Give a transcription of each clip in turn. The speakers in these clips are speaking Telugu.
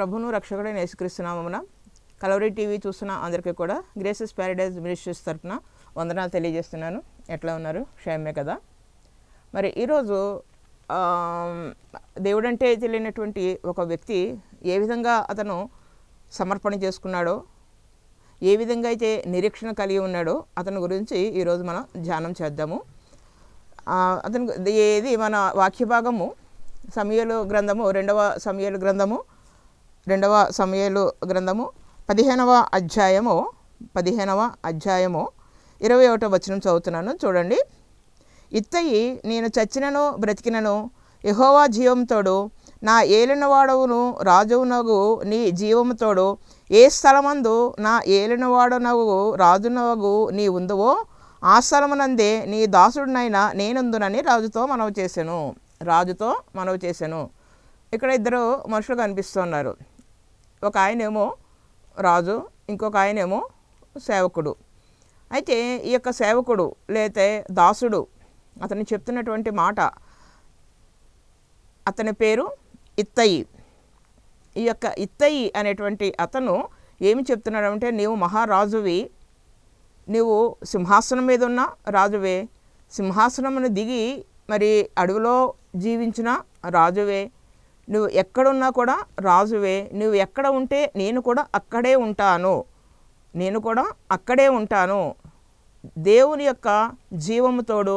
ప్రభును రక్షకుడైన యేసుక్రీస్తు నామమున కలవరి టీవీ చూస్తున్న అందరికీ కూడా గ్రేసెస్ ప్యారడైజ్ మినిస్ట్రీస్ తరపున వందనాలు తెలియజేస్తున్నాను. ఎట్లా ఉన్నారు? క్షేమే కదా. మరి ఈరోజు దేవుడంటే తెలియనటువంటి ఒక వ్యక్తి ఏ విధంగా అతను సమర్పణ చేసుకున్నాడో, ఏ విధంగా అయితే నిరీక్షణ కలిగి ఉన్నాడో అతని గురించి ఈరోజు మనం ధ్యానం చేద్దాము. ఇది మన వాక్య భాగము సమూయేలు గ్రంథము రెండవ సమూయేలు గ్రంథము 15వ అధ్యాయము 21వ వచనం చదువుతున్నాను. చూడండి. ఇత్తయి నేను చచ్చినను బ్రతికినను యెహోవా జీవంతోడు, నా ఏలినవాడవును రాజునగు నీ జీవముతోడు, ఏ స్థలమందు నా ఏలినవాడనగు రాజునగు నీ ఉందువో ఆ స్థలమునందే నీ దాసుడినైనా నేనుందునని రాజుతో మనవి చేశాను. ఇక్కడ ఇద్దరు మనుషులు కనిపిస్తున్నారు. ఒక ఆయనేమో రాజు, ఇంకొక ఆయనేమో సేవకుడు. అయితే ఈ యొక్క సేవకుడు లేతే దాసుడు అతను చెప్తున్నటువంటి మాట, అతని పేరు ఇత్తయి. ఈ యొక్క ఇత్తయి అనేటువంటి అతను ఏమి చెప్తున్నాడంటే, నీవు మహారాజువి, నీవు సింహాసనం మీద ఉన్న రాజువే, సింహాసనమును దిగి మరి అడవిలో జీవించిన రాజువే, నువ్వు ఎక్కడున్నా కూడా రాజువే, నువ్వు ఎక్కడ ఉంటే నేను కూడా అక్కడే ఉంటాను. దేవుని యొక్క జీవముతోడు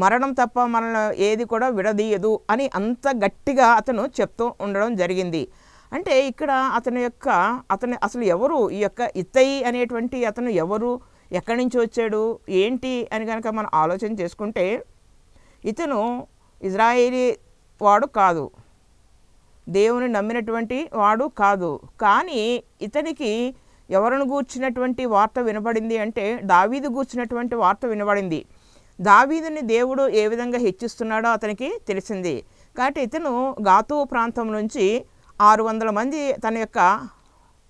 మరణం తప్ప మనల్ని ఏది కూడా విడదీయదు అని అంత గట్టిగా అతను చెప్తూ ఉండడం జరిగింది. అంటే ఇక్కడ అతను అసలు ఎవరు? ఈ యొక్క ఇత్తయి అనేటువంటి అతను ఎవరు, ఎక్కడి నుంచి వచ్చాడు, ఏంటి అని కనుక మనం ఆలోచన చేసుకుంటే, ఇతను ఇజ్రాయేలీ వాడు కాదు, దేవుని నమ్మినటువంటి వాడు కాదు. కానీ ఇతనికి ఎవరిని గూర్చినటువంటి వార్త వినబడింది అంటే, దావీదు గూర్చినటువంటి వార్త వినబడింది. దావీదుని దేవుడు ఏ విధంగా హెచ్చిస్తున్నాడో అతనికి తెలిసింది. కాబట్టి ఇతను గాతు ప్రాంతం నుంచి 600 మంది తన యొక్క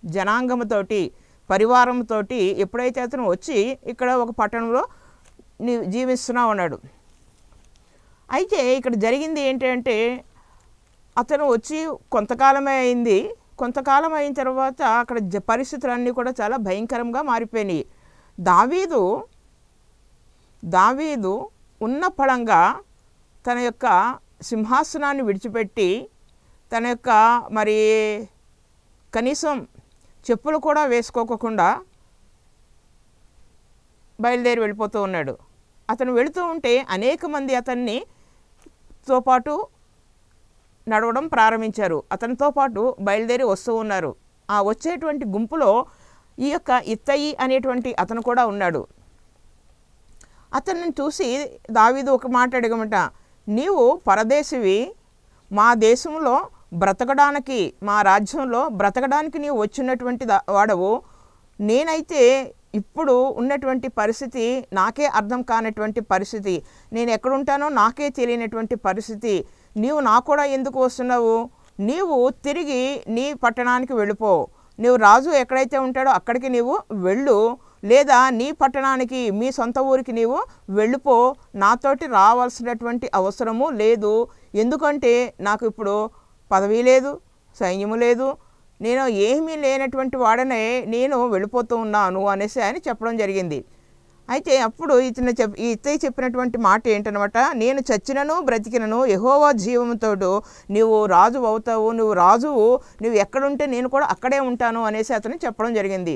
జనాంగముతోటి పరివారంతో ఎప్పుడైతే అతను వచ్చి ఇక్కడ ఒక పట్టణంలో జీవిస్తూనే ఉన్నాడు. అయితే ఇక్కడ జరిగింది ఏంటంటే, అతను వచ్చి కొంతకాలమే అయింది. కొంతకాలం అయిన తర్వాత అక్కడ పరిస్థితులన్నీ కూడా చాలా భయంకరంగా మారిపోయినాయి. దావీదు ఉన్న పళంగా తన యొక్క సింహాసనాన్ని విడిచిపెట్టి, తన యొక్క మరి కనీసం చెప్పులు కూడా వేసుకోకుండా బయలుదేరి వెళ్ళిపోతూ ఉన్నాడు. అతను వెళుతూ ఉంటే అనేక మంది అతనితో పాటు నడవడం ప్రారంభించారు. అతనితో పాటు బయలుదేరి వస్తూ ఉన్నారు. ఆ వచ్చేటువంటి గుంపులో ఈ యొక్క ఇత్తయి అనేటువంటి అతను కూడా ఉన్నాడు. అతన్ని చూసి దావీదు ఒక మాట అడగమంట, నీవు పరదేశివి, మా దేశంలో బ్రతకడానికి, మా రాజ్యంలో బ్రతకడానికి నీవు వచ్చినటువంటి వాడవు. నేనైతే ఇప్పుడు ఉన్నటువంటి పరిస్థితి నాకే అర్థం కానటువంటి పరిస్థితి, నేను ఎక్కడుంటానో నాకే తెలియనటువంటి పరిస్థితి. నీవు నా కూడా ఎందుకు వస్తున్నావు? నీవు తిరిగి నీ పట్టణానికి వెళ్ళిపో. నీవు రాజు ఎక్కడైతే ఉంటాడో అక్కడికి నీవు వెళ్ళు, లేదా నీ పట్టణానికి, మీ సొంత ఊరికి నీవు వెళ్ళిపో. నాతోటి రావాల్సినటువంటి అవసరము లేదు. ఎందుకంటే నాకు ఇప్పుడు పదవి లేదు, సైన్యము లేదు, నేను ఏమీ లేనటువంటి వాడనే నేను వెళ్ళిపోతూ ఉన్నాను అనేసి ఆయన చెప్పడం జరిగింది. అయితే అప్పుడు ఇత్తయి చెప్పినటువంటి మాట ఏంటనమాట, నేను చచ్చినను బ్రతికినను యెహోవా జీవముతోడు నీవు రాజు అవుతావు, నువ్వు ఎక్కడుంటే నేను కూడా అక్కడే ఉంటాను అనేసి అతను చెప్పడం జరిగింది.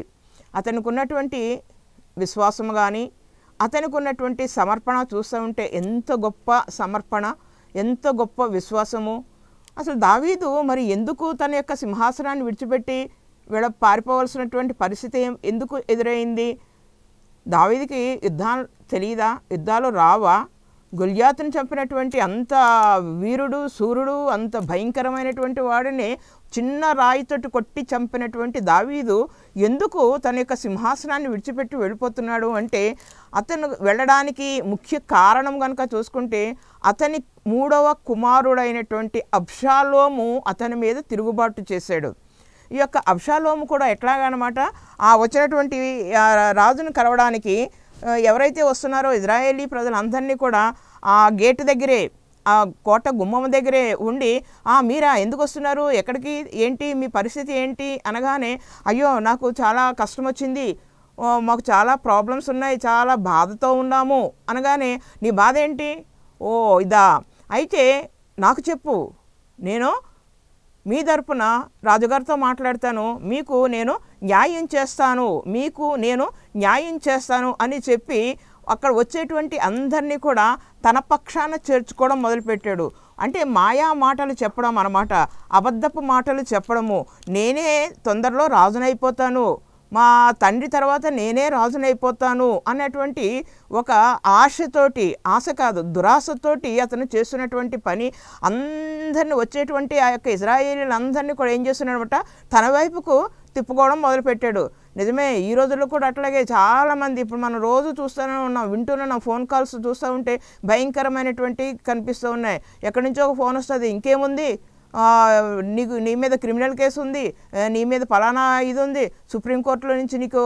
అతనికి ఉన్నటువంటి విశ్వాసం కానీ, అతనికి ఉన్నటువంటి సమర్పణ చూస్తూ ఉంటే ఎంత గొప్ప సమర్పణ, ఎంత గొప్ప విశ్వాసము. అసలు దావీదు మరి ఎందుకు తన యొక్క సింహాసనాన్ని విడిచిపెట్టి పారిపోవలసినటువంటి పరిస్థితి ఎందుకు ఎదురైంది? దావీదుకి యుద్ధాలు తెలియదా? యుద్ధాలు రావా? గొల్యాతుని చంపినటువంటి అంత వీరుడు, సూర్యుడు, అంత భయంకరమైనటువంటి వాడిని చిన్న రాయితోటి కొట్టి చంపినటువంటి దావీదు ఎందుకు తన యొక్క సింహాసనాన్ని విడిచిపెట్టి వెళ్ళిపోతున్నాడు అంటే, అతను వెళ్ళడానికి ముఖ్య కారణం కనుక చూసుకుంటే, అతని 3వ కుమారుడైనటువంటి అబ్షాలోము అతని మీద తిరుగుబాటు చేశాడు. ఈ యొక్క అబ్షాలోము కూడా ఎట్లాగనమాట, ఆ వచ్చినటువంటి రాజును కలవడానికి ఎవరైతే వస్తున్నారో ఇజ్రాయేలీ ప్రజలందరినీ కూడా ఆ గేటు దగ్గరే ఆ కోట గుమ్మం దగ్గరే ఉండి, మీరా ఎందుకు వస్తున్నారు, ఎక్కడికి, ఏంటి మీ పరిస్థితి ఏంటి అనగానే, అయ్యో నాకు చాలా కష్టం వచ్చింది, మాకు చాలా ప్రాబ్లమ్స్ ఉన్నాయి, చాలా బాధతో ఉన్నాము అనగానే, నీ బాధ ఏంటి, ఓ ఇదా, అయితే నాకు చెప్పు, నేను మీ తరపున రాజుగారితో మాట్లాడతాను, మీకు నేను న్యాయం చేస్తాను అని చెప్పి అక్కడ వచ్చేటువంటి అందరినీ కూడా తన పక్షాన చేర్చుకోవడం మొదలుపెట్టాడు. అంటే మాయా మాటలు చెప్పడం అన్నమాట, అబద్ధపు మాటలు చెప్పడము. నేనే తొందరలో రాజునైపోతాను, మా తండ్రి తర్వాత నేనే రాజునైపోతాను అనేటువంటి ఒక ఆశ కాదు, దురాశతోటి అతను చేస్తున్నటువంటి పని అందరిని, వచ్చేటువంటి ఆ యొక్క ఇజ్రాయేలీలందరినీ కూడా ఏం చేస్తున్నాడనమాట, తన వైపుకు తిప్పుకోవడం మొదలుపెట్టాడు. నిజమే, ఈ రోజుల్లో కూడా అట్లాగే చాలామంది, ఇప్పుడు మనం రోజు చూస్తూనే ఉన్నాం, వింటూనే ఫోన్ కాల్స్ చూస్తూ ఉంటే భయంకరమైనటువంటి కనిపిస్తూ ఉన్నాయి. ఎక్కడి నుంచో ఒక ఫోన్ వస్తుంది, ఇంకేముంది, నీ మీద క్రిమినల్ కేసు ఉంది, నీ మీద ఫలానా ఇది ఉంది, సుప్రీంకోర్టులో నుంచి నీకు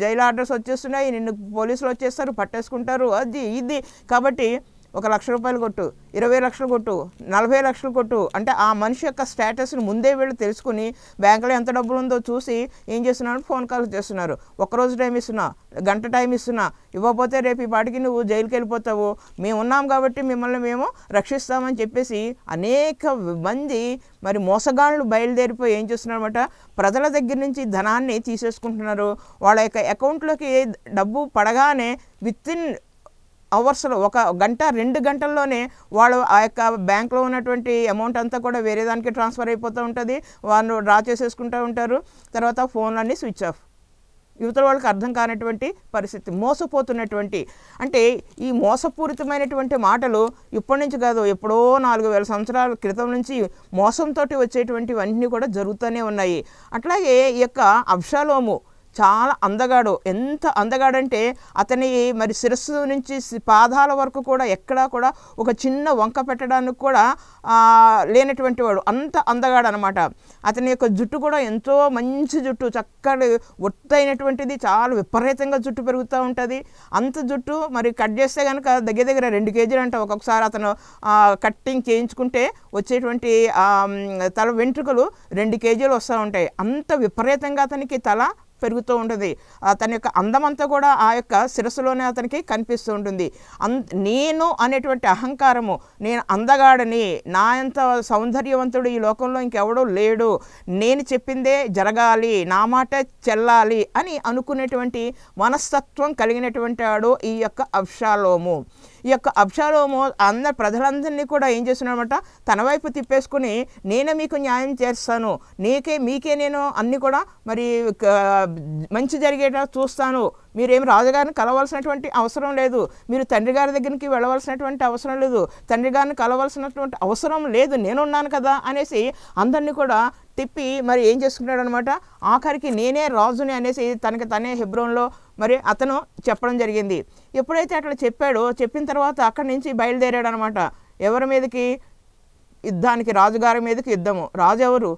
జైలు ఆర్డర్స్ వచ్చేస్తున్నాయి, నిన్ను పోలీసులు వచ్చేస్తారు, పట్టేసుకుంటారు, అది ఇది. కాబట్టి 1 లక్ష రూపాయలు కొట్టు, 20 లక్షలు కొట్టు, 40 లక్షలు కొట్టు అంటే ఆ మనిషి యొక్క స్టేటస్ని ముందే వీళ్ళు తెలుసుకుని బ్యాంకులో ఎంత డబ్బులు ఉందో చూసి ఏం చేస్తున్నారు, ఫోన్ కాల్ చేస్తున్నారు. ఒక్కరోజు టైం ఇస్తున్నా, గంట టైం ఇస్తున్నా, ఇవ్వకపోతే రేపు ఈ పాటికి నువ్వు జైలుకి వెళ్ళిపోతావు, మేము ఉన్నాం కాబట్టి మిమ్మల్ని మేము రక్షిస్తామని చెప్పేసి అనేక మంది మరి మోసగాళ్ళు బయలుదేరిపోయి ఏం చేస్తున్నారన్నమాట, ప్రజల దగ్గర నుంచి ధనాన్ని తీసేసుకుంటున్నారు. వాళ్ళ యొక్క అకౌంట్లోకి డబ్బు పడగానే వితిన్ అవర్స్లో, 1 గంట 2 గంటల్లోనే వాళ్ళు ఆ యొక్క బ్యాంక్లో ఉన్నటువంటి అమౌంట్ అంతా కూడా వేరే దానికి ట్రాన్స్ఫర్ అయిపోతూ ఉంటుంది, వాళ్ళు డ్రా చేసేసుకుంటూ ఉంటారు. తర్వాత ఫోన్లన్నీ స్విచ్ ఆఫ్. యువతల వాళ్ళకి అర్థం కానటువంటి పరిస్థితి, మోసపోతున్నటువంటి. అంటే ఈ మోసపూరితమైనటువంటి మాటలు ఇప్పటి నుంచి కాదు, ఎప్పుడో 4000 సంవత్సరాల క్రితం నుంచి మోసంతో వచ్చేటువంటివన్నీ కూడా జరుగుతూనే ఉన్నాయి. అట్లాగే ఈ యొక్క అబ్షాలోము చాలా అందగాడు. ఎంత అందగాడంటే అతని మరి శిరస్సు నుంచి పాదాల వరకు కూడా ఎక్కడా కూడా ఒక చిన్న వంక పెట్టడానికి కూడా లేనటువంటి వాడు, అంత అందగాడు అనమాట. అతని యొక్క జుట్టు కూడా ఎంతో మంచి జుట్టు, చక్కటి ఒత్తైనటువంటిది, చాలా విపరీతంగా జుట్టు పెరుగుతూ ఉంటుంది. అంత జుట్టు మరి కట్ చేస్తే కనుక దగ్గర 2 కేజీలు అంట. ఒక్కొక్కసారి అతను కట్టింగ్ చేయించుకుంటే వచ్చేటువంటి తల వెంట్రుకలు 2 కేజీలు వస్తూ ఉంటాయి. అంత విపరీతంగా అతనికి తల పెరుగుతూ ఉంటుంది. తన యొక్క అందమంతా కూడా ఆ యొక్క శిరస్సులోనే అతనికి కనిపిస్తూ ఉంటుంది. నేను అనేటువంటి అహంకారము, నేను అందగాడని, నా అంత సౌందర్యవంతుడు ఈ లోకంలో ఇంకెవడూ లేడు, నేను చెప్పిందే జరగాలి, నా మాట చెల్లాలి అని అనుకునేటువంటి మనస్తత్వం కలిగినటువంటి వాడు ఈ యొక్క అబ్షాలోము. ఈ యొక్క అబ్షాలోము ప్రజలందరినీ కూడా ఏం చేస్తున్నాడనమాట, తన వైపు తిప్పేసుకుని నేనే మీకు న్యాయం చేస్తాను, మీకే నేను అన్నీ కూడా మరి మంచి జరిగేటా చూస్తాను, మీరేమి రాజుగారిని కలవాల్సినటువంటి అవసరం లేదు, మీరు తండ్రి గారి దగ్గరికి వెళ్ళవలసినటువంటి అవసరం లేదు, తండ్రి గారిని కలవాల్సినటువంటి అవసరం లేదు, నేనున్నాను కదా అనేసి అందరినీ కూడా తిప్పి మరి ఏం చేసుకున్నాడు అనమాట, ఆఖరికి నేనే రాజుని అనేసి తనకి తనే హెబ్రోన్లో మరి అతను చెప్పడం జరిగింది. ఎప్పుడైతే అట్లా చెప్పాడో, చెప్పిన తర్వాత అక్కడి నుంచి బయలుదేరాడు అనమాట. ఎవరి మీదకి, యుద్ధానికి, రాజుగారి మీదకి యుద్ధము. రాజు ఎవరు,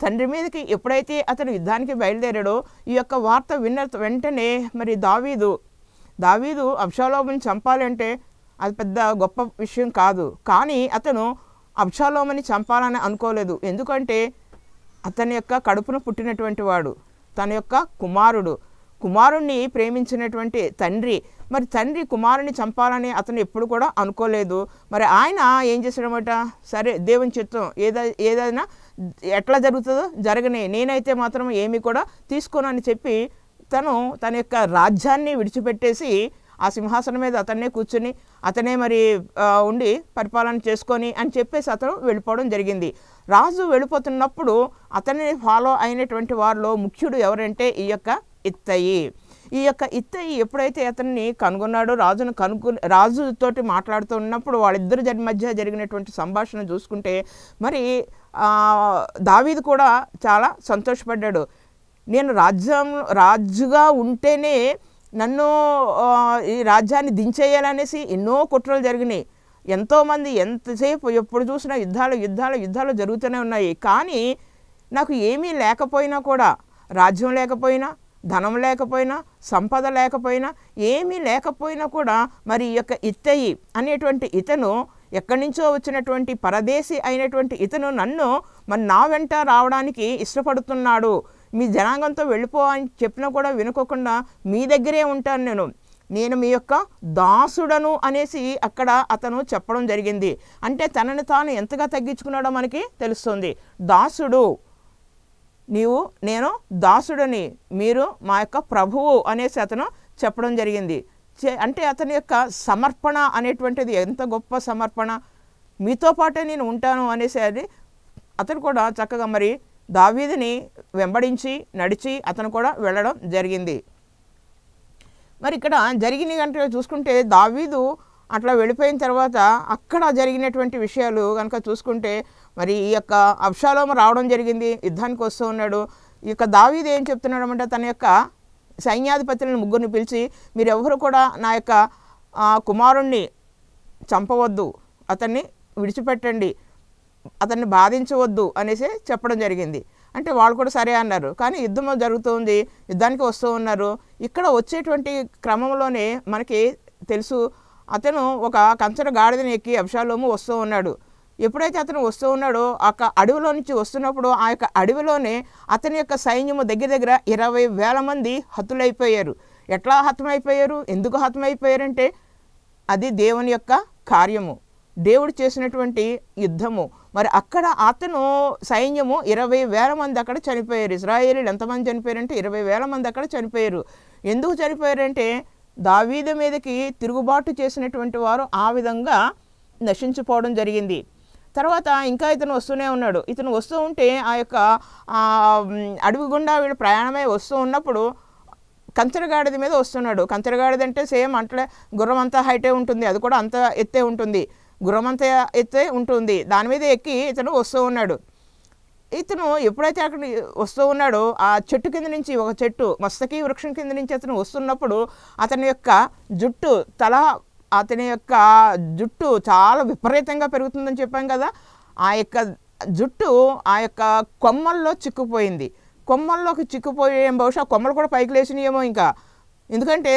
తండ్రి మీదకి ఎప్పుడైతే అతను యుద్ధానికి బయలుదేరాడో, ఈ యొక్క వార్త విన్న వెంటనే మరి దావీదు అబ్షాలోముని చంపాలంటే అది పెద్ద గొప్ప విషయం కాదు. కానీ అతను అబ్షాలోముని చంపాలని అనుకోలేదు. ఎందుకంటే అతని యొక్క కడుపున పుట్టినటువంటి వాడు, తన యొక్క కుమారుణ్ణి ప్రేమించినటువంటి తండ్రి. మరి తండ్రి కుమారుని చంపాలని అతను ఎప్పుడు కూడా అనుకోలేదు. మరి ఆయన ఏం చేశాడనమాట, సరే దేవుని చిత్తం ఏదైనా ఎట్లా జరుగుతుందో జరగనే, నేనైతే మాత్రం ఏమీ కూడా తీసుకోనని చెప్పి తన యొక్క రాజ్యాన్ని విడిచిపెట్టేసి ఆ సింహాసనం మీద అతన్నే కూర్చుని అతనే మరి ఉండి పరిపాలన చేసుకొని అని చెప్పేసి అతను వెళ్ళిపోవడం జరిగింది. రాజు వెళ్ళిపోతున్నప్పుడు అతన్ని ఫాలో అయినటువంటి వారిలో ముఖ్యుడు ఎవరంటే ఈ యొక్క ఇత్తయి ఎప్పుడైతే అతన్ని కనుగొన్నాడో, రాజుతోటి మాట్లాడుతున్నప్పుడు వాళ్ళిద్దరి మధ్య జరిగినటువంటి సంభాషణ చూసుకుంటే మరి దావీదు కూడా చాలా సంతోషపడ్డాడు. నేను రాజుగా ఉంటేనే నన్ను ఈ రాజ్యాన్ని దించేయాలనేసి ఎన్నో కుట్రలు జరిగినాయి. ఎంతోమంది ఎంతసేపు ఎప్పుడు చూసినా యుద్ధాలు జరుగుతూనే ఉన్నాయి. కానీ నాకు ఏమీ లేకపోయినా కూడా, రాజ్యం లేకపోయినా, ధనం లేకపోయినా, సంపద లేకపోయినా, ఏమీ లేకపోయినా కూడా మరి ఈ యొక్క ఇత్తయి అనేటువంటి ఇతను ఎక్కడి నుంచో వచ్చినటువంటి పరదేశి అయినటువంటి ఇతను నన్ను మరి నా వెంట రావడానికి ఇష్టపడుతున్నాడు. మీ జనాంగంతో వెళ్ళిపో అని చెప్పినా కూడా వినుకోకుండా మీ దగ్గరే ఉంటాను, నేను మీ యొక్క దాసుడను అనేసి అక్కడ అతను చెప్పడం జరిగింది. అంటే తనని తాను ఎంతగా తగ్గించుకున్నాడో మనకి తెలుస్తుంది. దాసుడు, నేను దాసుడని, మీరు మా యొక్క ప్రభువు అనేసి అతను చెప్పడం జరిగింది. అంటే అతని యొక్క సమర్పణ అనేటువంటిది ఎంత గొప్ప సమర్పణ. మీతో పాటే నేను ఉంటాను అనేసి అది అతను కూడా చక్కగా మరి దావీదుని వెంబడించి నడిచి అతను కూడా వెళ్ళడం జరిగింది. మరి ఇక్కడ జరిగిన గంట చూసుకుంటే దావీదు అట్లా వెళ్ళిపోయిన తర్వాత అక్కడ జరిగినటువంటి విషయాలు కనుక చూసుకుంటే మరి ఈ యొక్క అబ్షాలోము రావడం జరిగింది, యుద్ధానికి వస్తూ ఉన్నాడు. ఈ యొక్క దావీదు ఏం చెప్తున్నాడు అంటే తన యొక్క సైన్యాధిపతులను ముగ్గురిని పిలిచి, మీరు ఎవరు కూడా నా యొక్క కుమారుణ్ణి చంపవద్దు, అతన్ని విడిచిపెట్టండి, అతన్ని బాధించవద్దు అనేసి చెప్పడం జరిగింది. అంటే వాళ్ళు కూడా సరే అన్నారు. కానీ యుద్ధం జరుగుతుంది, యుద్ధానికి వస్తూ ఉన్నారు. ఇక్కడ వచ్చేటువంటి క్రమంలోనే మనకి తెలుసు, అతను ఒక కంచర గాడిదని ఎక్కి అబ్షాలోము వస్తూ ఉన్నాడు. ఎప్పుడైతే అతను వస్తూ ఉన్నాడో అడవిలో నుంచి వస్తున్నప్పుడు ఆ యొక్క అడవిలోనే అతని యొక్క సైన్యము దగ్గర 20,000 మంది హతులైపోయారు. ఎట్లా హతమైపోయారు, ఎందుకు హతమైపోయారంటే అది దేవుని యొక్క కార్యము, దేవుడు చేసినటువంటి యుద్ధము. మరి అక్కడ అతను సైన్యము 20,000 మంది అక్కడ చనిపోయారు. ఇశ్రాయేలీలు ఎంతమంది చనిపోయారంటే 20,000 మంది అక్కడ చనిపోయారు. ఎందుకు చనిపోయారంటే దావీదు మీదకి తిరుగుబాటు చేసినటువంటి వారు ఆ విధంగా నశించిపోవడం జరిగింది. తర్వాత ఇంకా ఇతను వస్తూనే ఉన్నాడు. ఇతను వస్తూ ఉంటే ఆ యొక్క అడవి గుండా వీళ్ళు ప్రయాణమై వస్తూ ఉన్నప్పుడు కంచరగాడిద మీద వస్తున్నాడు. కంచరగాడిద అంటే సేమ్ అట్లే గుర్రం అంతా హైటే ఉంటుంది, అది కూడా అంత ఎత్తే ఉంటుంది, గుర్రం అంతా ఎత్తే ఉంటుంది. దాని మీద ఎక్కి ఇతను వస్తూ ఉన్నాడు. ఇతను ఎప్పుడైతే అక్కడ వస్తూ ఉన్నాడో ఆ చెట్టు కింద నుంచి, ఒక చెట్టు మస్తకి వృక్షం కింద నుంచి అతను వస్తున్నప్పుడు అతని యొక్క జుట్టు అతని యొక్క జుట్టు చాలా విపరీతంగా పెరుగుతుందని చెప్పాం కదా. ఆ యొక్క జుట్టు ఆ యొక్క కొమ్మల్లో చిక్కుపోయింది. కొమ్మల్లోకి చిక్కుపోయే బహుశా కొమ్మలు కూడా పైకి లేచినాయేమో ఇంకా. ఎందుకంటే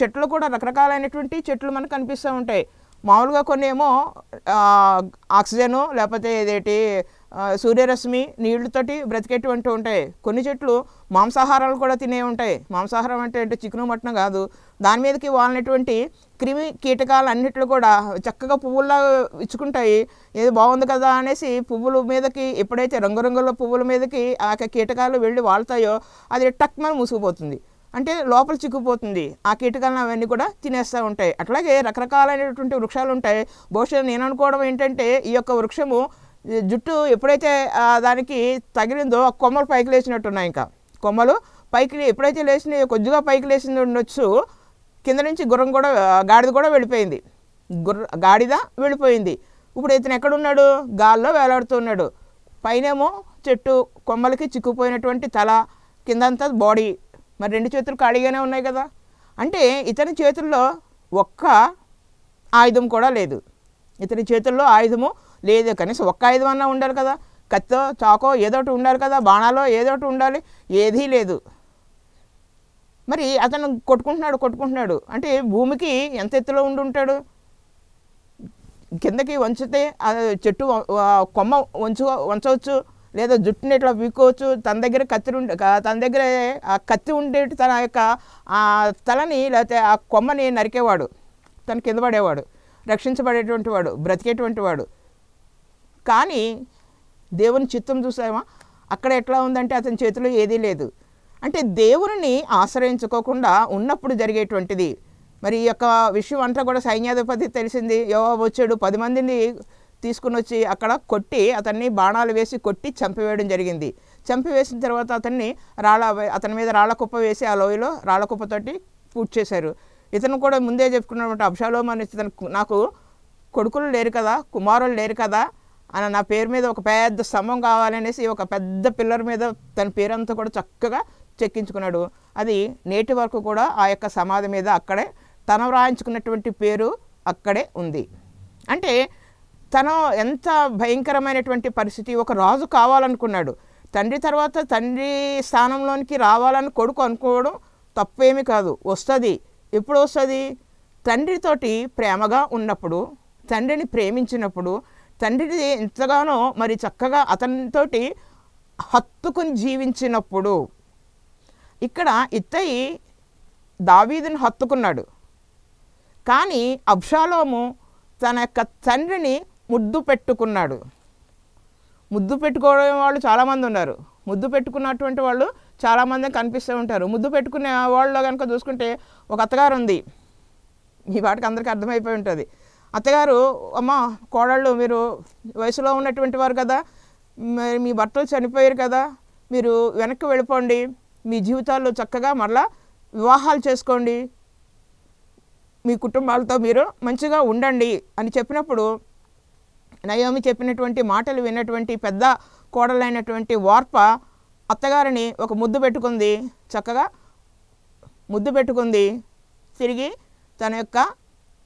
చెట్లు కూడా రకరకాలైనటువంటి చెట్లు మనకు కనిపిస్తూ ఉంటాయి. మామూలుగా కొన్ని ఏమో ఆక్సిజను లేకపోతే ఏదేటి సూర్యరశ్మి నీళ్లతోటి బ్రతికేటువంటి ఉంటాయి. కొన్ని చెట్లు మాంసాహారాలు కూడా తినే ఉంటాయి. మాంసాహారం అంటే చికెను మటన్ కాదు, దాని మీదకి వాళ్ళనటువంటి క్రిమి కీటకాలు అన్నిట్లు కూడా చక్కగా పువ్వుల్లా ఇచ్చుకుంటాయి. ఏది బాగుంది కదా అనేసి పువ్వుల మీదకి ఎప్పుడైతే రంగురంగుల పువ్వుల మీదకి ఆ కీటకాలు వెళ్ళి వాళ్తాయో అది టక్మని మూసుకుపోతుంది, అంటే లోపల చిక్కుపోతుంది. ఆ కీటకాలను అవన్నీ కూడా తినేస్తూ ఉంటాయి. అట్లాగే రకరకాలైనటువంటి వృక్షాలు ఉంటాయి. బహుశా నేను అనుకోవడం ఏంటంటే ఈ యొక్క వృక్షము జుట్టు ఎప్పుడైతే దానికి తగిలిందో ఆ కొమ్మలు పైకి లేచినట్టున్నాయి. ఇంకా కొమ్మలు పైకి ఎప్పుడైతే లేచినాయో కొద్దిగా పైకి లేచింది ఉండొచ్చు, కింద నుంచి గుర్రం కూడా గాడిద కూడా వెళ్ళిపోయింది. గాడిద వెళ్ళిపోయింది. ఇప్పుడు ఇతను ఎక్కడున్నాడు, గాల్లో వేలాడుతున్నాడు. పైనేమో చెట్టు కొమ్మలకి చిక్కుపోయినటువంటి తల, కిందంతా బాడీ, మరి 2 చేతులు ఖాళీగానే ఉన్నాయి కదా. అంటే ఇతని చేతుల్లో ఒక్క ఆయుధం కూడా లేదు. ఇతని చేతుల్లో ఆయుధము లేదు. కనీసం ఒక్క ఆయుధం అన్నా ఉండాలి కదా, కత్తో చాకో ఏదో ఒకటి ఉండాలి కదా, బాణాలో ఏదో ఒకటి ఉండాలి, ఏదీ లేదు. మరి అతను కొట్టుకుంటున్నాడు అంటే భూమికి ఎంత ఎత్తులో ఉంటాడు. కిందకి వంచితే చెట్టు కొమ్మ వంచవచ్చు, లేదా జుట్టుని ఇట్లా పీక్కోవచ్చు. తన దగ్గర ఆ కత్తి ఉండేటి తన యొక్క ఆ తలని లేకపోతే ఆ కొమ్మని నరికేవాడు, తను కింద పడేవాడు, రక్షించబడేటువంటి వాడు, బ్రతికేటువంటి వాడు. కానీ దేవుని చిత్తం చూసామా, అక్కడ ఎట్లా ఉందంటే అతని చేతిలో ఏదీ లేదు. అంటే దేవుని ఆశ్రయించుకోకుండా ఉన్నప్పుడు జరిగేటువంటిది. మరి ఈ యొక్క విషయం అంతా కూడా సైన్యాధిపతి తెలిసింది. యోవాబు వచ్చాడు, 10 మందిని తీసుకుని వచ్చి అక్కడ కొట్టి, అతన్ని బాణాలు వేసి కొట్టి చంపివేయడం జరిగింది. చంపివేసిన తర్వాత అతని మీద రాళ్ళ కుప్ప వేసి ఆ లోయలో రాళ్ళ కుప్పతోటి పూర్తి చేశారు. ఇతను కూడా ముందే చెప్పుకున్నమాట, అబ్షాలోము అని నాకు కొడుకులు లేరు కదా, కుమారులు లేరు కదా, అని నా పేరు మీద ఒక పెద్ద స్తంభం కావాలనేసి ఒక పెద్ద పిల్లర్ మీద తన పేరంతా కూడా చక్కగా చెక్కించుకున్నాడు. అది నేటి వరకు కూడా ఆ యొక్క సమాధి మీద అక్కడే తన వ్రాయించుకున్నటువంటి పేరు అక్కడే ఉంది. అంటే తను ఎంత భయంకరమైనటువంటి పరిస్థితి, ఒక రాజు కావాలనుకున్నాడు. తండ్రి తర్వాత తండ్రి స్థానంలోనికి రావాలని కొడుకు అనుకోవడం తప్పేమీ కాదు, వస్తుంది. ఎప్పుడు వస్తుంది? తండ్రితోటి ప్రేమగా ఉన్నప్పుడు, తండ్రిని ప్రేమించినప్పుడు, తండ్రిని ఎంతగానో మరి చక్కగా అతనితోటి హత్తుకుని జీవించినప్పుడు, ఇక్కడ ఇత్తయి దావీదుని హత్తుకున్నాడు. కానీ అబ్షాలోము తన యొక్క తండ్రిని ముద్దు పెట్టుకున్నాడు. ముద్దు పెట్టుకోవడం వాళ్ళు చాలామంది ఉన్నారు. ముద్దు పెట్టుకున్నటువంటి వాళ్ళు చాలామంది కనిపిస్తూ ఉంటారు. ముద్దు పెట్టుకునే వాళ్ళలో కనుక చూసుకుంటే ఒక అత్తగారు ఉంది. ఈ వాటికి అందరికీ అర్థమైపోయి ఉంటుంది. అత్తగారు, అమ్మ కోడళ్ళు మీరు వయసులో ఉన్నటువంటి వారు కదా, మరి మీ భర్తలు చనిపోయారు కదా, మీరు వెనక్కి వెళ్ళిపోండి, మీ జీవితాల్లో చక్కగా మరలా వివాహాలు చేసుకోండి, మీ కుటుంబాలతో మీరు మంచిగా ఉండండి అని చెప్పినప్పుడు నయోమి చెప్పినటువంటి మాటలు విన్నటువంటి పెద్ద కోడలైనటువంటి వార్ప అత్తగారిని ఒక ముద్దు పెట్టుకుంది. చక్కగా ముద్దు పెట్టుకుంది. తిరిగి తన యొక్క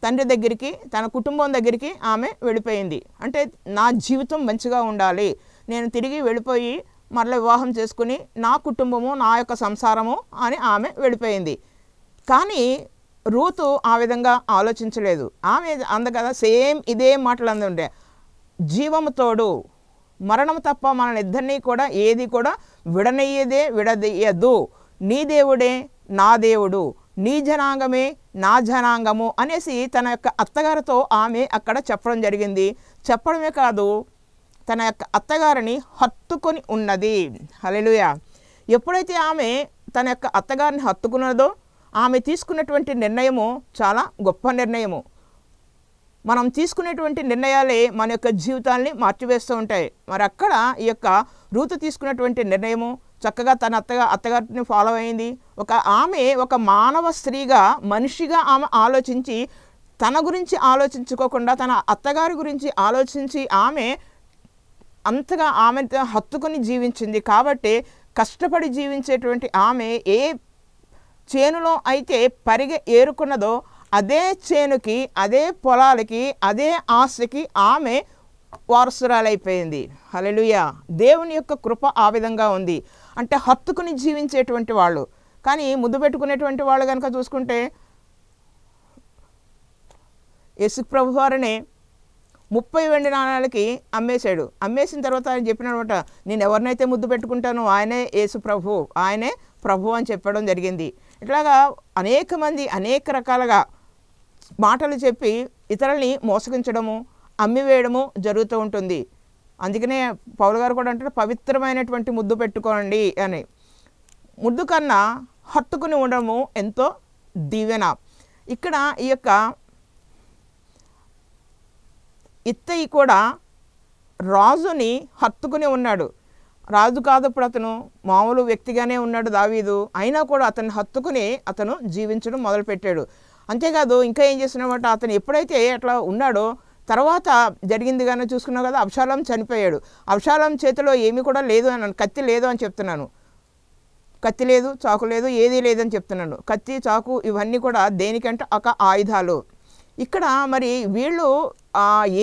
తండ్రి దగ్గరికి, తన కుటుంబం దగ్గరికి ఆమె వెళ్ళిపోయింది. అంటే నా జీవితం మంచిగా ఉండాలి, నేను తిరిగి వెళ్ళిపోయి మరలా వివాహం చేసుకుని నా కుటుంబము, నా యొక్క సంసారము అని ఆమె వెళ్ళిపోయింది. కానీ రూతు ఆ విధంగా ఆలోచించలేదు. ఆమె అంద కదా సేమ్ ఇదే మాటలు అందుండే, జీవము తోడు మరణము తప్ప మన ఇద్దరినీ కూడా ఏది కూడా విడదీయదు, నీ దేవుడే నా దేవుడు, నీ జనాంగమే నా జనాంగము అనేసి తన యొక్క అత్తగారితో ఆమె అక్కడ చెప్పడం జరిగింది. చెప్పడమే కాదు, తన యొక్క అత్తగారిని హత్తుకొని ఉన్నది. హల్లెలూయా. ఎప్పుడైతే ఆమె తన యొక్క అత్తగారిని హత్తుకున్నదో ఆమె తీసుకున్నటువంటి నిర్ణయము చాలా గొప్ప నిర్ణయము. మనం తీసుకునేటువంటి నిర్ణయాలే మన యొక్క జీవితాన్ని మార్చివేస్తూ ఉంటాయి. మరి అక్కడ ఈ యొక్క రూతు తీసుకున్నటువంటి నిర్ణయము చక్కగా తన అత్తగారిని ఫాలో అయింది. ఆమె ఒక మానవ స్త్రీగా, మనిషిగా ఆమె ఆలోచించి, తన గురించి ఆలోచించుకోకుండా తన అత్తగారి గురించి ఆలోచించి ఆమె అంతగా ఆమె హత్తుకొని జీవించింది. కాబట్టి కష్టపడి జీవించేటువంటి ఆమె ఏ చేనులో అయితే పరిగె ఏరుకున్నదో అదే చేనుకి, అదే పొలాలకి, అదే ఆస్తికి ఆమె వారసురాలైపోయింది. హల్లెలూయా. దేవుని యొక్క కృప ఆ విధంగా ఉంది. అంటే హత్తుకుని జీవించేటువంటి వాళ్ళు. కానీ ముద్దు పెట్టుకునేటువంటి వాళ్ళు కనుక చూసుకుంటే యేసు ప్రభు వారిని 30 వెండి నాణాలకి అమ్మేశాడు. అమ్మేసిన తర్వాత ఆయన చెప్పినమాట, నేను ఎవరినైతే ముద్దు పెట్టుకుంటానో ఆయనే యేసు ప్రభు, ఆయనే ప్రభు అని చెప్పడం జరిగింది. ఇట్లాగా అనేక మంది అనేక రకాలుగా మాటలు చెప్పి ఇతరుల్ని మోసగించడము, అమ్మివేయడము జరుగుతూ ఉంటుంది. అందుకనే పౌలు గారు కూడా అంటారు, పవిత్రమైనటువంటి ముద్దు పెట్టుకోండి అని. ముద్దు కన్నా హత్తుకుని ఉండడము ఎంతో దీవెన. ఇక్కడ ఈ యొక్క ఇత్తయి కూడా రాజుని హత్తుకుని ఉన్నాడు. రాజు కాదు, ఇప్పుడు అతను మామూలు వ్యక్తిగానే ఉన్నాడు దావీదు. అయినా కూడా అతన్ని హత్తుకుని అతను జీవించడం మొదలుపెట్టాడు. అంతేకాదు ఇంకా ఏం చేస్తున్నామంట, అతను ఎప్పుడైతే అట్లా ఉన్నాడో తర్వాత జరిగింది కానీ చూసుకున్నావు కదా, అబ్షాలోము చనిపోయాడు. అబ్షాలోము చేతిలో ఏమీ కూడా లేదు అని, కత్తి లేదు అని చెప్తున్నాను. కత్తి లేదు, చాకు లేదు, ఏదీ లేదని చెప్తున్నాను. కత్తి, చాకు ఇవన్నీ కూడా దేనికంటే ఒక ఆయుధాలు. ఇక్కడ మరి వీళ్ళు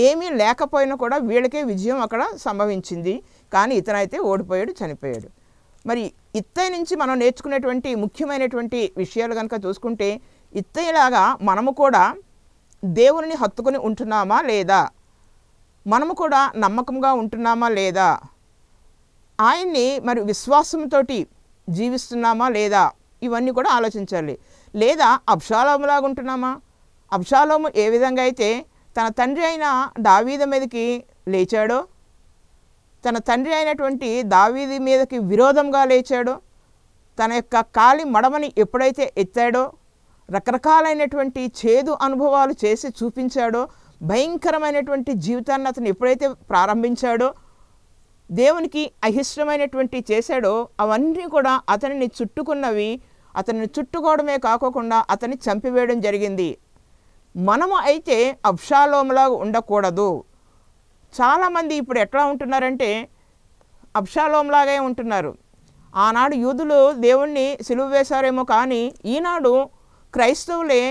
ఏమీ లేకపోయినా కూడా వీళ్ళకే విజయం అక్కడ సంభవించింది. కానీ ఇతనైతే ఓడిపోయాడు, చనిపోయాడు. మరి ఇత్తయి నుంచి మనం నేర్చుకునేటువంటి ముఖ్యమైనటువంటి విషయాలు కనుక చూసుకుంటే, ఇత్తయిలాగా మనము కూడా దేవుని హత్తుకొని ఉంటున్నామా లేదా, మనము కూడా నమ్మకంగా ఉంటున్నామా లేదా, ఆయన్ని మరి విశ్వాసంతో జీవిస్తున్నామా లేదా, ఇవన్నీ కూడా ఆలోచించాలి. లేదా అబ్షాలోములాగా ఉంటున్నామా? అబ్షాలోము ఏ విధంగా అయితే తన తండ్రి అయిన దావీదు మీదకి లేచాడో, తన తండ్రి అయినటువంటి దావీదు మీదకి విరోధంగా లేచాడో, తన యొక్క కాలి మడమని ఎప్పుడైతే ఎత్తాడో, రకరకాలైనటువంటి చేదు అనుభవాలు చేసి చూపించాడో, భయంకరమైనటువంటి జీవితాన్ని అతను ఎప్పుడైతే ప్రారంభించాడో, దేవునికి అయిష్టమైనటువంటి చేశాడో, అవన్నీ కూడా అతనిని చుట్టుకున్నవి. అతనిని చుట్టుకోవడమే కాకుండా అతన్ని చంపివేయడం జరిగింది. మనము అయితే అబ్షాలోములాగా ఉండకూడదు. చాలామంది ఇప్పుడు ఎట్లా ఉంటున్నారంటే అబ్షాలోములాగే ఉంటున్నారు. ఆనాడు యూదులు దేవుణ్ణి సిలువ వేశారేమో, కానీ ఈనాడు క్రైస్తవులే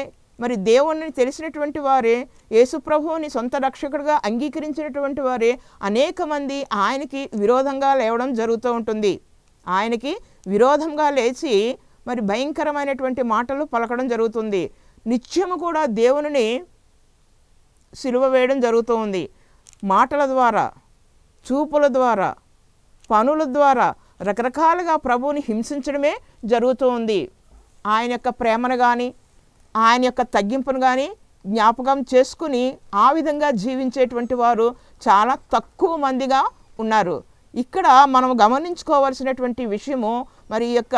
మరి దేవుణ్ణి తెలిసినటువంటి వారే, యేసుప్రభువుని సొంత రక్షకుడిగా అంగీకరించినటువంటి వారే అనేక మంది ఆయనకి విరోధంగా లేవడం జరుగుతూ ఉంటుంది. ఆయనకి విరోధంగా లేచి మరి భయంకరమైనటువంటి మాటలు పలకడం జరుగుతుంది. నిత్యము కూడా దేవుని సిలువ వేయడం జరుగుతూ ఉంది. మాటల ద్వారా, చూపుల ద్వారా, పనుల ద్వారా రకరకాలుగా ప్రభువుని హింసించడమే జరుగుతూ ఉంది. ఆయన యొక్క ప్రేమను కానీ, ఆయన యొక్క తగ్గింపును కానీ జ్ఞాపకం చేసుకుని ఆ విధంగా జీవించేటువంటి వారు చాలా తక్కువ మందిగా ఉన్నారు. ఇక్కడ మనం గమనించుకోవాల్సినటువంటి విషయము, మరి ఈ యొక్క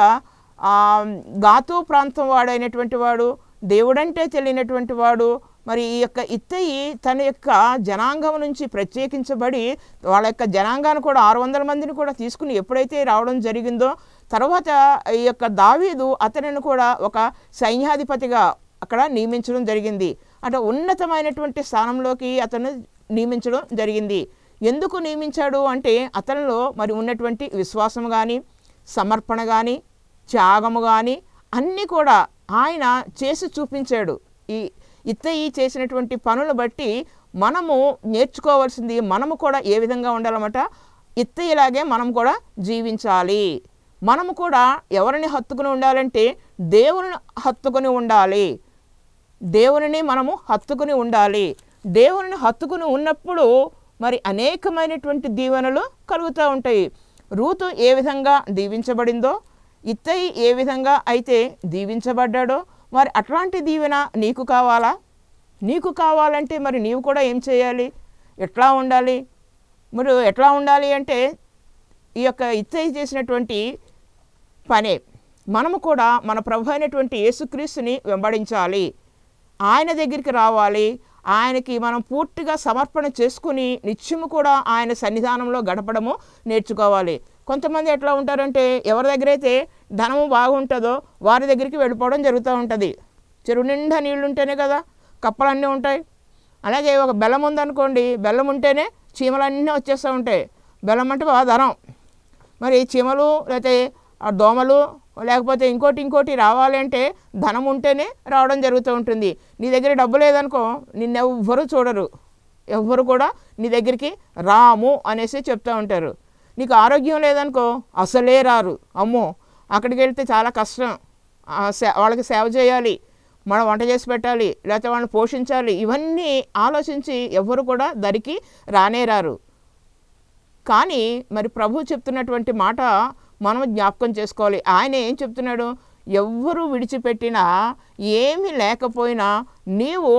గాతు ప్రాంతం వాడైనటువంటి వాడు, దేవుడంటే తెలియనటువంటి వాడు, మరి ఈ యొక్క ఇత్తయి తన యొక్క జనాంగం నుంచి ప్రత్యేకించబడి వాళ్ళ యొక్క జనాంగాన్ని కూడా 600 మందిని కూడా తీసుకుని ఎప్పుడైతే రావడం జరిగిందో, తర్వాత ఈ యొక్క దావీదు అతనిని కూడా ఒక సైన్యాధిపతిగా అక్కడ నియమించడం జరిగింది. అంటే ఉన్నతమైనటువంటి స్థానంలోకి అతను నియమించడం జరిగింది. ఎందుకు నియమించాడు అంటే అతనిలో మరి ఉన్నటువంటి విశ్వాసం కానీ, సమర్పణ కానీ, త్యాగము కానీ అన్నీ కూడా ఆయన చేసి చూపించాడు. ఈ ఇత్తయి చేసినటువంటి పనులు బట్టి మనము నేర్చుకోవాల్సింది, మనము కూడా ఏ విధంగా ఉండాలన్నమాట, ఇత్తయిలాగే మనం కూడా జీవించాలి. మనము కూడా ఎవరిని హత్తుకుని ఉండాలంటే దేవుని హత్తుకుని ఉండాలి. దేవునిని మనము హత్తుకుని ఉండాలి. దేవుని హత్తుకుని ఉన్నప్పుడు మరి అనేకమైనటువంటి దీవెనలు కలుగుతూ ఉంటాయి. రూతు ఏ విధంగా దీవించబడిందో, ఇత్తయి ఏ విధంగా అయితే దీవించబడ్డాడో, మరి అట్లాంటి దీవెన నీకు కావాలా? నీకు కావాలంటే మరి నీవు కూడా ఏం చేయాలి? ఎట్లా ఉండాలి? మరి ఎట్లా ఉండాలి అంటే ఈ యొక్క ఇత్తయి చేసినటువంటి పనే మనము కూడా మన ప్రభు అయినటువంటి యేసుక్రీస్తుని వెంబడించాలి. ఆయన దగ్గరికి రావాలి. ఆయనకి మనం పూర్తిగా సమర్పణ చేసుకుని నిత్యము కూడా ఆయన సన్నిధానంలో గడపడము నేర్చుకోవాలి. కొంతమంది ఎట్లా ఉంటారంటే ఎవరి దగ్గర అయితే ధనము బాగుంటుందో వారి దగ్గరికి వెళ్ళిపోవడం జరుగుతూ ఉంటుంది. చెరువు నిండా నీళ్ళు ఉంటేనే కదా కప్పలన్నీ ఉంటాయి. అలాగే ఒక బెల్లం ఉందనుకోండి, బెల్లం ఉంటేనే చీమలన్నీ వచ్చేస్తూ ఉంటాయి. బెల్లం అంటే బాగా ధనం. మరి చీమలు లేకపోతే దోమలు లేకపోతే ఇంకోటి రావాలి అంటే ధనం ఉంటేనే రావడం జరుగుతూ ఉంటుంది. నీ దగ్గర డబ్బు లేదనుకో నిన్నెవ్వరూ చూడరు, ఎవ్వరు కూడా నీ దగ్గరికి రాము అనేసి చెప్తూ ఉంటారు. నీకు ఆరోగ్యం లేదనుకో అసలే రారు. అమ్మో అక్కడికి వెళ్తే చాలా కష్టం, వాళ్ళకి సేవ చేయాలి, మనం వంట చేసి పెట్టాలి, లేకపోతే వాళ్ళని పోషించాలి, ఇవన్నీ ఆలోచించి ఎవ్వరు కూడా దరికి రానే రారు. కానీ మరి ప్రభు చెప్తున్నటువంటి మాట మనం జ్ఞాపకం చేసుకోవాలి. ఆయన ఏం చెప్తున్నాడు? ఎవ్వరు విడిచిపెట్టినా ఏమీ లేకపోయినా నీవు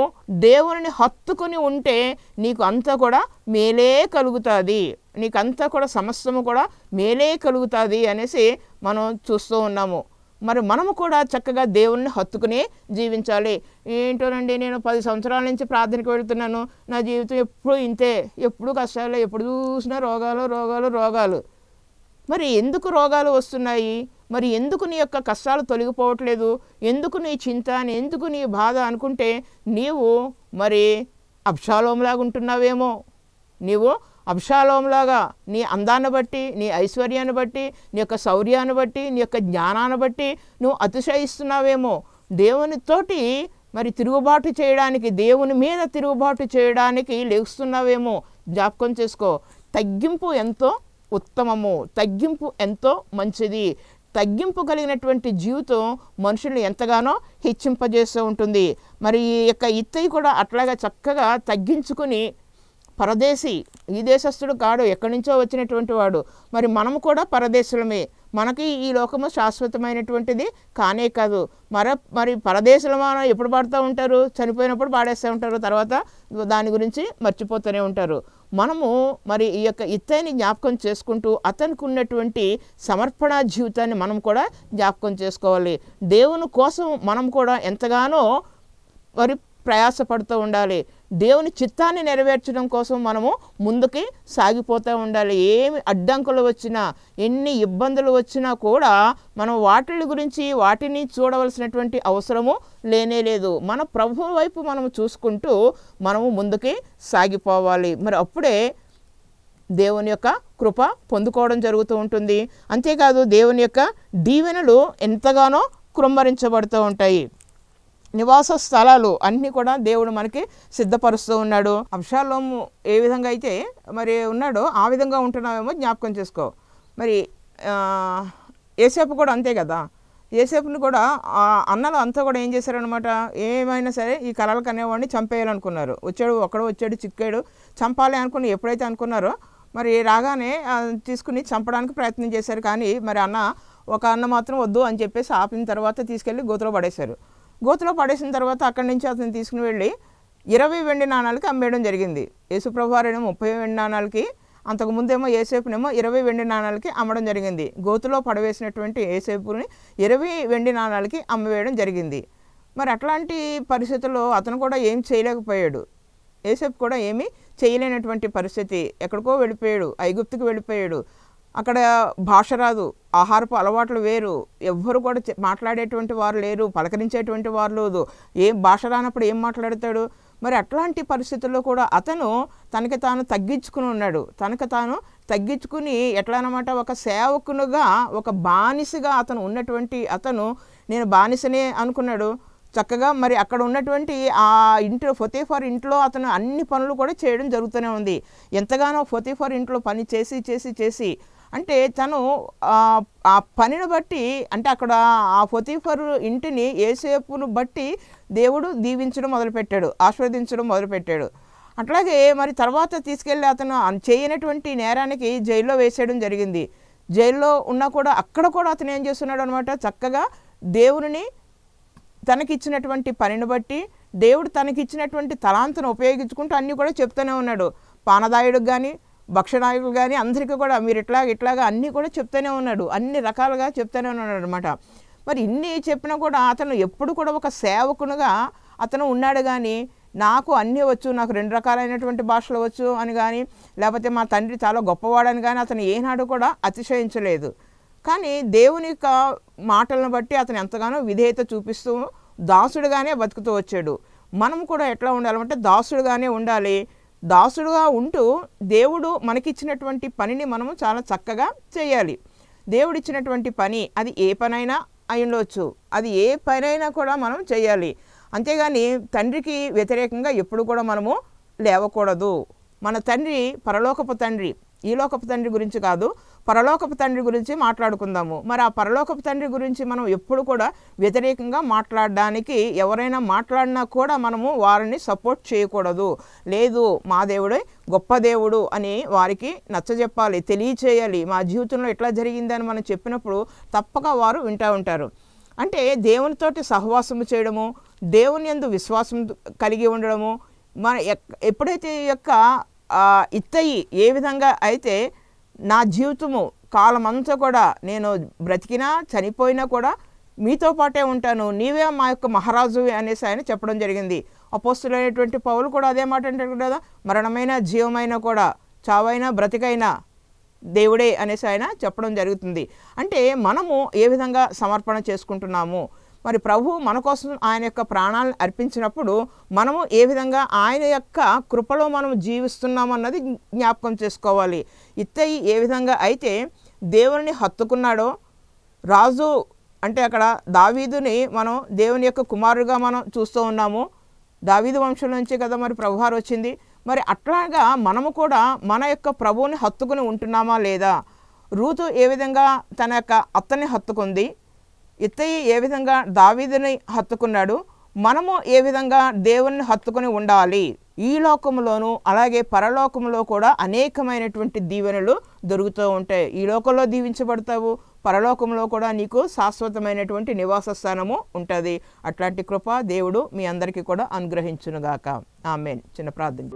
దేవుని హత్తుకొని ఉంటే నీకు అంతా కూడా మేలే కలుగుతుంది, నీకంతా కూడా సమస్తము కూడా మేలే కలుగుతుంది అనేసి మనం చూస్తూ ఉన్నాము. మరి మనము కూడా చక్కగా దేవుణ్ణి హత్తుకుని జీవించాలి. ఏంటోనండి నేను 10 సంవత్సరాల నుంచి ప్రార్థనకు వెళుతున్నాను, నా జీవితం ఎప్పుడు ఇంతే, ఎప్పుడు కష్టాలు, ఎప్పుడు చూసినా రోగాలు. మరి ఎందుకు రోగాలు వస్తున్నాయి? మరి ఎందుకు నీ యొక్క కష్టాలు తొలగిపోవట్లేదు? ఎందుకు నీ చింత, ఎందుకు నీ బాధ అనుకుంటే నీవు మరి అబ్షాలోంలాగా ఉంటున్నావేమో. నీవు అబ్షాలోంలాగా నీ అందాన్ని బట్టి, నీ ఐశ్వర్యాన్ని బట్టి, నీ యొక్క శౌర్యాన్ని బట్టి, నీ యొక్క జ్ఞానాన్ని బట్టి నువ్వు అతిశయిస్తున్నావేమో. దేవునితోటి మరి తిరుగుబాటు చేయడానికి, దేవుని మీద తిరుగుబాటు చేయడానికి లేస్తున్నావేమో. జ్ఞాపకం చేసుకో. తగ్గింపు ఎంతో ఉత్తమము, తగ్గింపు ఎంతో మంచిది. తగ్గింపు కలిగినటువంటి జీవితం మనుషుల్ని ఎంతగానో హెచ్చింపజేస్తూ ఉంటుంది. మరి ఈ యొక్క ఇత్తయి కూడా అట్లాగా చక్కగా తగ్గించుకుని, పరదేశి, ఈ దేశస్థుడు కాడు, ఎక్కడి నుంచో వచ్చినటువంటి వాడు. మరి మనము కూడా పరదేశులమే. మనకి ఈ లోకము శాశ్వతమైనటువంటిది కానే కాదు. మరి పరదేశులు మనం ఎప్పుడు పాడుతూ ఉంటారు? చనిపోయినప్పుడు పాడేస్తూ ఉంటారు, తర్వాత దాని గురించి మర్చిపోతూనే ఉంటారు. మనము మరి ఈ యొక్క ఇత్తయిని జ్ఞాపకం చేసుకుంటూ అతనికి ఉన్నటువంటి సమర్పణ జీవితాన్ని మనం కూడా జ్ఞాపకం చేసుకోవాలి. దేవుని కోసం మనం కూడా ఎంతగానో మరి ప్రయాసపడుతూ ఉండాలి. దేవుని చిత్తాన్ని నెరవేర్చడం కోసం మనము ముందుకి సాగిపోతూ ఉండాలి. ఏమి అడ్డంకులు వచ్చినా, ఎన్ని ఇబ్బందులు వచ్చినా కూడా మనం వాటిని చూడవలసినటువంటి అవసరము లేనే లేదు. మన ప్రభు వైపు మనము చూసుకుంటూ మనము ముందుకి సాగిపోవాలి. మరి అప్పుడే దేవుని యొక్క కృప పొందుకోవడం జరుగుతూ ఉంటుంది. అంతేకాదు దేవుని యొక్క దీవెనలు ఎంతగానో కృమ్మరించబడుతూ ఉంటాయి. నివాస స్థలాలు అన్నీ కూడా దేవుడు మనకి సిద్ధపరుస్తూ ఉన్నాడు. అబ్షాలోము ఏ విధంగా అయితే మరి ఉన్నాడో ఆ విధంగా ఉంటున్నామేమో జ్ఞాపకం చేసుకో. మరి యోసేపు కూడా అంతే కదా. యోసేపుని కూడా ఆ అన్నలు అంతా కూడా ఏం చేశారనమాట, ఏమైనా సరే ఈ కలలు కనేవాడిని చంపేయాలనుకున్నారు. ఒకడు వచ్చాడు చిక్కాడు, చంపాలి అనుకుని ఎప్పుడైతే అనుకున్నారో మరి రాగానే తీసుకుని చంపడానికి ప్రయత్నం చేశారు. కానీ మరి ఒక అన్న మాత్రం వద్దు అని చెప్పేసి ఆపిన తర్వాత తీసుకెళ్ళి గోతులో పడేశారు. గోతులో పడేసిన తర్వాత అక్కడి నుంచి అతను తీసుకుని వెళ్ళి 20 వెండి నాణాలకి అమ్మేయడం జరిగింది. యేసుప్రభువారేమో 30 వెండి నాణాలకి, అంతకుముందేమో యేసేపునేమో 20 వెండి నాణాలకి అమ్మడం జరిగింది. గోతులో పడవేసినటువంటి యేసేపుని 20 వెండి నాణాలకి అమ్మివేయడం జరిగింది. మరి అట్లాంటి పరిస్థితుల్లో అతను కూడా ఏం చేయలేకపోయాడు. యేసేపు కూడా ఏమీ చేయలేనటువంటి పరిస్థితి. ఎక్కడికో వెళ్ళిపోయాడు, ఐగుప్తుకు వెళ్ళిపోయాడు. అక్కడ భాష రాదు, ఆహారపు అలవాట్లు వేరు, ఎవ్వరు కూడా మాట్లాడేటువంటి వారు లేరు, పలకరించేటువంటి వారు లేదు. ఏం భాష రానప్పుడు ఏం మాట్లాడతాడు? మరి అట్లాంటి పరిస్థితుల్లో కూడా అతను తనకి తాను తగ్గించుకుని ఉన్నాడు. తనకు తాను తగ్గించుకుని ఎట్లానమాట, ఒక సేవకునుగా, ఒక బానిసగా అతను ఉన్నటువంటి అతను, నేను బానిసనే అనుకున్నాడు. చక్కగా మరి అక్కడ ఉన్నటువంటి ఆ ఇంట్లో పొతీఫర్ ఇంట్లో అతను అన్ని పనులు కూడా చేయడం జరుగుతూనే ఉంది. ఎంతగానో పొతీఫర్ ఇంట్లో పని చేసి అంటే తను ఆ పనిని బట్టి, అంటే అక్కడ ఆ పొతీఫర్ ఇంటిని యోసేపును బట్టి దేవుడు దీవించడం మొదలుపెట్టాడు, ఆశీర్వదించడం మొదలుపెట్టాడు. అట్లాగే మరి తర్వాత తీసుకెళ్ళి అతను చేయనటువంటి నేరానికి జైల్లో వేసేయడం జరిగింది. జైల్లో ఉన్నా కూడా అక్కడ కూడా అతను ఏం చేస్తున్నాడు అనమాట, చక్కగా దేవుని తనకిచ్చినటువంటి పనిని బట్టి, దేవుడు తనకిచ్చినటువంటి తలాంతును ఉపయోగించుకుంటూ అన్నీ కూడా చెప్తూనే ఉన్నాడు. పానదాయుడికి కానీ, భక్షనాయకులు కానీ అందరికీ కూడా మీరు ఇట్లాగా అన్నీ కూడా చెప్తూనే ఉన్నాడు. అన్ని రకాలుగా చెప్తూనే ఉన్నాడు అనమాట. మరి ఇన్ని చెప్పినా కూడా అతను ఎప్పుడు కూడా ఒక సేవకునిగా అతను ఉన్నాడు. కానీ నాకు అన్నీ వచ్చు, నాకు 2 రకాలైనటువంటి భాషలు వచ్చు అని కానీ, లేకపోతే మా తండ్రి చాలా గొప్పవాడని కానీ అతను ఏనాడు కూడా అతిశయించలేదు. కానీ దేవుని యొక్క మాటలను బట్టి అతను ఎంతగానో విధేయత చూపిస్తూ దాసుడుగానే బతుకుతూ వచ్చాడు. మనం కూడా ఎట్లా ఉండాలంటే దాసుడుగానే ఉండాలి. దాసుడుగా ఉంటూ దేవుడు మనకిచ్చినటువంటి పనిని మనము చాలా చక్కగా చేయాలి. దేవుడిచ్చినటువంటి పని అది ఏ పనైనా అయి ఉండవచ్చు, అది ఏ పనైనా కూడా మనం చేయాలి. అంతేగాని తండ్రికి వ్యతిరేకంగా ఎప్పుడు కూడా మనము లేవకూడదు. మన తండ్రి పరలోకపు తండ్రి, ఈ లోకపు తండ్రి గురించి కాదు, పరలోకపు తండ్రి గురించి మాట్లాడుకుందాము. మరి ఆ పరలోకపు తండ్రి గురించి మనం ఎప్పుడు కూడా వ్యతిరేకంగా మాట్లాడడానికి, ఎవరైనా మాట్లాడినా కూడా మనము వారిని సపోర్ట్ చేయకూడదు. లేదు, మా దేవుడే గొప్ప దేవుడు అని వారికి నచ్చజెప్పాలి, తెలియచేయాలి. మా జీవితంలో ఎట్లా జరిగిందని మనం చెప్పినప్పుడు తప్పక వారు వింటూ ఉంటారు. అంటే దేవునితోటి సహవాసము చేయడము, దేవుని యందు విశ్వాసం కలిగి ఉండడము. మన ఎప్పుడైతే ఈ యొక్క ఇత్తయి ఏ విధంగా అయితే నా జీవితము కాలమంతా కూడా నేను బ్రతికినా చనిపోయినా కూడా మీతో పాటే ఉంటాను, నీవే మా యొక్క మహారాజువి అనేసి ఆయన చెప్పడం జరిగింది. అపోస్తులైనటువంటి పౌలు కూడా అదే మాట అంటాడు కదా, మరణమైన జీవమైన కూడా, చావైనా బ్రతికైనా దేవుడే అనేసి ఆయన చెప్పడం జరుగుతుంది. అంటే మనము ఏ విధంగా సమర్పణ చేసుకుంటున్నాము, మరి ప్రభు మన కోసం ఆయన యొక్క ప్రాణాలను అర్పించినప్పుడు మనము ఏ విధంగా ఆయన యొక్క కృపలో మనం జీవిస్తున్నాము అన్నది జ్ఞాపకం చేసుకోవాలి. ఇత్తయి ఏ విధంగా అయితే దేవుని హత్తుకున్నాడో, రాజు అంటే అక్కడ దావీదుని మనం దేవుని యొక్క కుమారుడిగా మనం చూస్తూ ఉన్నాము. దావీదు వంశం నుంచి కదా మరి ప్రభువారు వచ్చింది. మరి అట్లాగా మనము కూడా మన యొక్క ప్రభువుని హత్తుకుని ఉంటున్నామా లేదా? రూతు ఏ విధంగా తన యొక్క అత్తని హత్తుకుంది, ఇత్తయి ఏ విధంగా దావీదుని హత్తుకున్నాడు, మనము ఏ విధంగా దేవుని హత్తుకుని ఉండాలి. ఈ లోకంలోనూ అలాగే పరలోకంలో కూడా అనేకమైనటువంటి దీవెనలు దొరుకుతూ ఉంటాయి. ఈ లోకంలో దీవించబడతావు, పరలోకంలో కూడా నీకు శాశ్వతమైనటువంటి నివాస స్థానము ఉంటుంది. అట్లాంటి కృప దేవుడు మీ అందరికీ కూడా అనుగ్రహించునుగాక. ఆమేన్. చిన్న ప్రార్థన.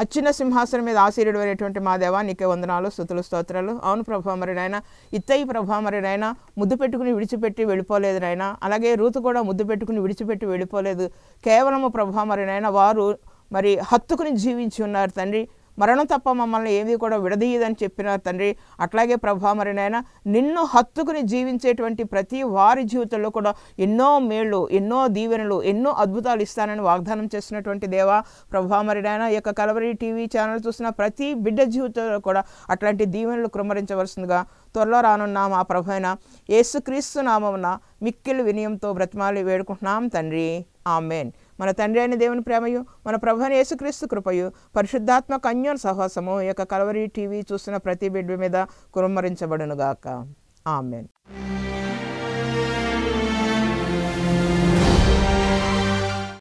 అచ్చిన సింహాసనం మీద ఆశీర్వడు అనేటువంటి మా దేవా, నీకే వందనాలు, స్తుతులు, స్తోత్రాలు. అవును ప్రభా, మరి నాయన ఇత్తయి ప్రభా, మరి నాయన ముద్దు పెట్టుకుని విడిచిపెట్టి వెళ్ళిపోలేదు నాయన. అలాగే రూతు కూడా ముద్దు పెట్టుకుని విడిచిపెట్టి వెళ్ళిపోలేదు. కేవలము ప్రభా, మరి నాయన వారు మరి హత్తుకుని జీవించి ఉన్నారు తండ్రి. మరణం తప్ప మమ్మల్ని ఏది కూడా విడదీయదని చెప్పినారు తండ్రి. అట్లాగే ప్రభా, మరి నాయన నిన్ను హత్తుకుని జీవించేటువంటి ప్రతి వారి జీవితంలో కూడా ఎన్నో మేళ్ళు, ఎన్నో దీవెనలు, ఎన్నో అద్భుతాలు ఇస్తానని వాగ్దానం చేస్తున్నటువంటి దేవా ప్రభా, మరి నాయన ఈ యొక్క కలవరి టీవీ ఛానల్ చూసిన ప్రతి బిడ్డ జీవితంలో కూడా అట్లాంటి దీవెనలు కృమ్మరించవలసిందిగా త్వరలో రానున్నా మా ప్రభు అయిన యేసుక్రీస్తు నామమున మిక్కిలి వినయంతో బ్రతిమాలి వేడుకుంటున్నాం తండ్రి. ఆమెన్. మన తండ్రి అయిన దేవుని ప్రేమయు, మన ప్రభువైన యేసుక్రీస్తు కృపయు, పరిశుద్ధాత్మ అన్యోన్య సహవాసము ఈ యొక్క కల్వరి టీవీ చూస్తున్న ప్రతి బిడ్డ మీద కుమ్మరించబడునుగాక. ఆమెన్.